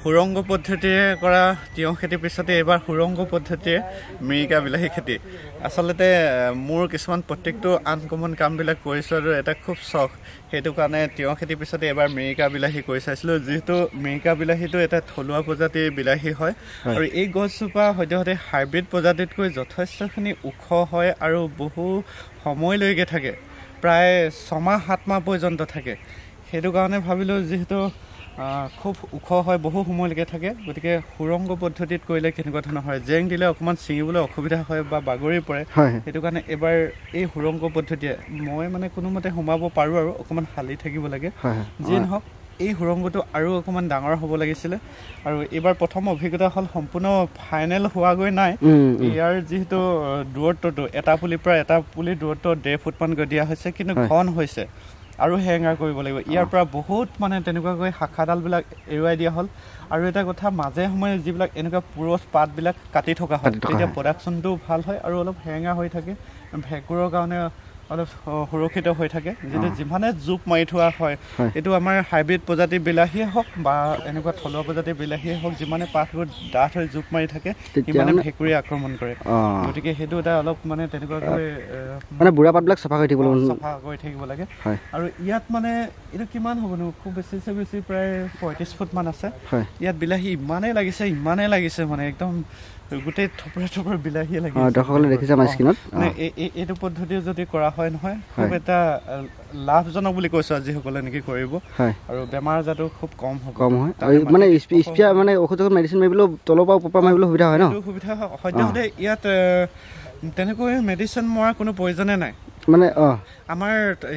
সুৰংগ পদ্ধতিৰে কৰা তিয়ঁহ খেতিৰ পিছতে এবাৰ সুৰংগ পদ্ধতিৰে মিৰিকা বিলাহী খেতি আচলতে মোৰ কিছুমান প্ৰত্যেকটো আনকমন কামবিলাক কৰিছোঁ আৰু এটা খুব চখ সেইটো কাৰণে তিয়ঁহ খেতিৰ পিছতে এবাৰ মিৰিকা বিলাহী কৰি চাইছিলোঁ যিহেতু মিৰিকা বিলাহীটো এটা থলুৱা প্ৰজাতিৰ বিলাহী হয় আৰু এই গছজোপা সদ্যহতে হাইব্ৰিড প্ৰজাতিতকৈ যথেষ্টখিনি ওখ হয় আৰু বহু সময়লৈকে থাকে প্ৰায় 6 মাহ 7 মাহ পৰ্যন্ত থাকে সেইটো কাৰণে ভাবিলোঁ যিহেতু খুব ওখ হয় বহু সময়লৈকে থাকে গতিকে সুৰংগ পদ্ধতিত কৰিলে কেনেকুৱা ধৰণৰ হয় জেং দিলে অকণমান ছিঙিবলৈ অসুবিধা হয় বা বাগৰি পৰে সেইটো কাৰণে এবাৰ এই সুৰংগ পদ্ধতিয়ে মই মানে কোনোমতে সোমাব পাৰোঁ আৰু অকণমান হালি থাকিব লাগে যিয়ে নহওক এই সুৰংগটো আৰু অকণমান ডাঙৰ হ'ব লাগিছিলে আৰু এইবাৰ প্ৰথম অভিজ্ঞতা হ'ল সম্পূৰ্ণ ফাইনেল হোৱাগৈ নাই ইয়াৰ যিহেতু দূৰত্বটো এটা পুলিৰ পৰা এটা পুলিৰ দূৰত্ব 1.5 ফুটমান গৈ দিয়া হৈছে কিন্তু ঘন হৈছে আৰু হেঙাৰ কৰিব লাগিব ইয়াৰ পৰা বহুত মানে তেনেকুৱাকৈ শাখাডালবিলাক এৰুৱাই দিয়া হ'ল আৰু এটা কথা মাজে সময়ে যিবিলাক এনেকুৱা পুৰঠ পাতবিলাক কাটি থকা হয় তেতিয়া প্ৰডাকশ্যনটো ভাল হয় আৰু অলপ হেঙা হৈ থাকে ভেঁকুৰৰ কাৰণে অলপ সুৰক্ষিত হৈ থাকে যিটো যিমানে জোপ মাৰি থোৱা হয় এইটো আমাৰ হাইব্ৰিড প্ৰজাতিৰ বিলাহীয়ে হওক বা এনেকুৱা থলুৱা প্ৰজাতিৰ বিলাহীয়ে হওক যিমানে পাতবোৰ ডাঠ হৈ জোপ মাৰি থাকে সিমানে ভেঁকুৰীয়ে আক্ৰমণ কৰে গতিকে সেইটো এটা অলপ মানে তেনেকুৱাকৈ মানে বুঢ়া পাতবিলাক চাফা কৰি থাকিব লাগে আৰু ইয়াত মানে এইটো কিমান হ'বনো খুব বেছি প্ৰায় 35 ফুটমান আছে ইয়াত বিলাহী ইমানেই লাগিছে মানে একদম গোটেই থপৰা বিলাহীয়ে লাগি দৰ্শকসকলে দেখিছে আমাৰ স্ক্ৰীনত এইটো পদ্ধতি যদি কৰা হয় নহয় খুব এটা লাভজনক বুলি কৈছো যিসকলে নেকি কৰিব আৰু বেমাৰ আজাৰটো খুব কম হয় মানে স্প্ৰে মানে ঔষধ মেডিচিন মাৰিবলৈ তলৰ পৰা ওপৰ পৰা মাৰিবলৈ সুবিধা হয় ন সুবিধা সদ্যহতে ইয়াত তেনেকৈ মেডিচিন মৰাৰ কোনো প্ৰয়োজনে নাই মানে আমাৰ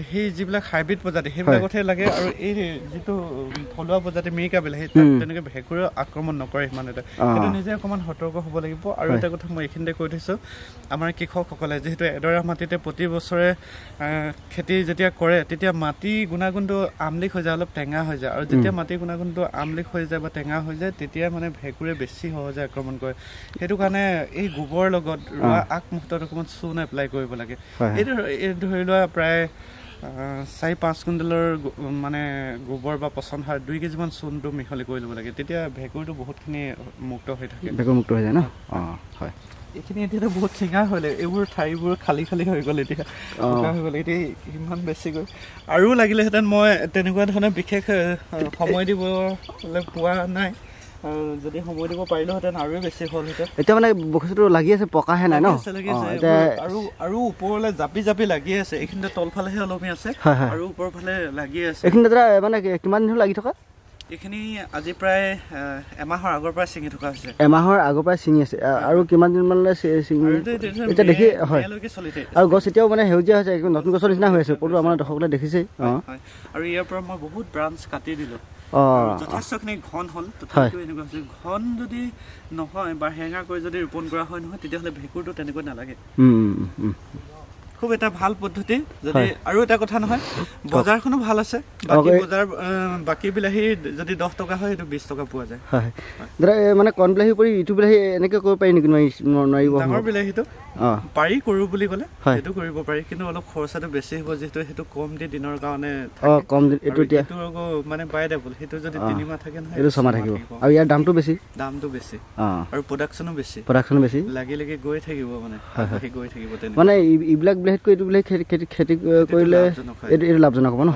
সেই যিবিলাক হাইব্ৰিড প্ৰজাতি সেইবিলাকতহে লাগে আৰু এই যিটো থলুৱা প্ৰজাতি মিৰিকা বিলাহী তেনেকৈ ভেঁকুৰে আক্ৰমণ নকৰে সিমান এটা সেইটো নিজে অকণমান সতৰ্ক হ'ব লাগিব আৰু এটা কথা মই এইখিনিতে কৈ থৈছোঁ আমাৰ কৃষকসকলে যিহেতু এডৰা মাটিতে প্ৰতি বছৰে খেতি যেতিয়া কৰে তেতিয়া মাটি গুণাগুণটো আমলিক হৈ যায় অলপ টেঙা হৈ যায় আৰু যেতিয়া মাটিৰ গুণাগুণটো আমলিক হৈ যায় বা টেঙা হৈ যায় তেতিয়া মানে ভেঁকুৰে বেছি সহজে আক্ৰমণ কৰে সেইটো কাৰণে এই গোবৰ লগত ৰোৱা আগমুহূৰ্তত অকণমান চূণ এপ্লাই কৰিব লাগে এইটো ধৰি লোৱা প্ৰায় 4-5 কুইণ্টেলৰ মানে গোবৰ বা পচন সাৰ 2 কেজিমান চূণটো মিহলি কৰি ল'ব লাগে তেতিয়া ভেঁকুৰটো বহুতখিনি মুক্ত হৈ থাকে মুক্ত হৈ যায় ন হয় এইখিনি এতিয়া বহুত চিঙা হ'লে এইবোৰ ঠাইবোৰ খালী হৈ গ'ল এতিয়া ইমান বেছিকৈ আৰু লাগিলেহেঁতেন মই তেনেকুৱা ধৰণে বিশেষ সময় দিবলৈ পোৱা নাই যদি সময় দিব পাৰিলোহেঁতেন আৰু বেছি হ'লহেঁতেন এতিয়া মানে বস্তুটো লাগি আছে পকাহে নাই ন আৰু ওপৰলৈ জাপি লাগি আছে এইখিনিতে তলফালেহে অলপি আছে আৰু ওপৰফালে লাগি আছে এইখিনি মানে কিমান দিন লাগি থকা এইখিনি আজি প্ৰায় এমাহৰ আগৰ পৰা ছিঙি থকা হৈছে এমাহৰ আগৰ পৰা ছিঙি আছে আৰু কিমান দিন মানলৈ এতিয়া দেখি হয় আৰু গছ এতিয়াও মানে সেউজীয়া হৈছে নতুন গছৰ নিচিনা হৈ আছে ওপৰতো আমাৰ দৰ্শকসকলে দেখিছেই আৰু ইয়াৰ পৰা মই বহুত ব্ৰাঞ্চ কাটি দিলোঁ যথেষ্টখিনি ঘন হ'ল তথাপিও এনেকুৱা হৈছে ঘন যদি নহয় বা হেঙা কৰি যদি ৰোপণ কৰা হয় নহয় তেতিয়াহ'লে ভেঁকুৰটো তেনেকৈ নালাগে খুব এটা ভাল পদ্ধতি যদি আৰু এটা কথা নহয় বজাৰখনো ভাল আছে বাকী বিলাহী যদি 10 টকা হয় সেইটো 20 টকা পোৱা যায় দাদা মানে কণ বিলাহী উপৰি ইটো বিলাহী এনেকৈ কৰিব পাৰি নেকি নোৱাৰিব ডাঙৰ বিলাহীটো পাৰি কৰোঁ বুলি ক'লে সেইটো কৰিব পাৰি কিন্তু অলপ খৰচাটো বেছি হ'ব যিহেতু সেইটো কম দিনৰ কাৰণে কম দিন এইটো এতিয়া মানে বাইডেবল সেইটো যদি 3 মাহ থাকে নহয় এইটো 6 মাহ থাকিব আৰু ইয়াৰ দামটো বেছি আৰু প্ৰডাকশ্যনো বেছি লাগি গৈ থাকিব মানে গৈ থাকিব মানে এইবিলাক বিলাহীতকৈ এইটো বিলাহী খেতি কৰিলে এইটো লাভজনক হ'ব ন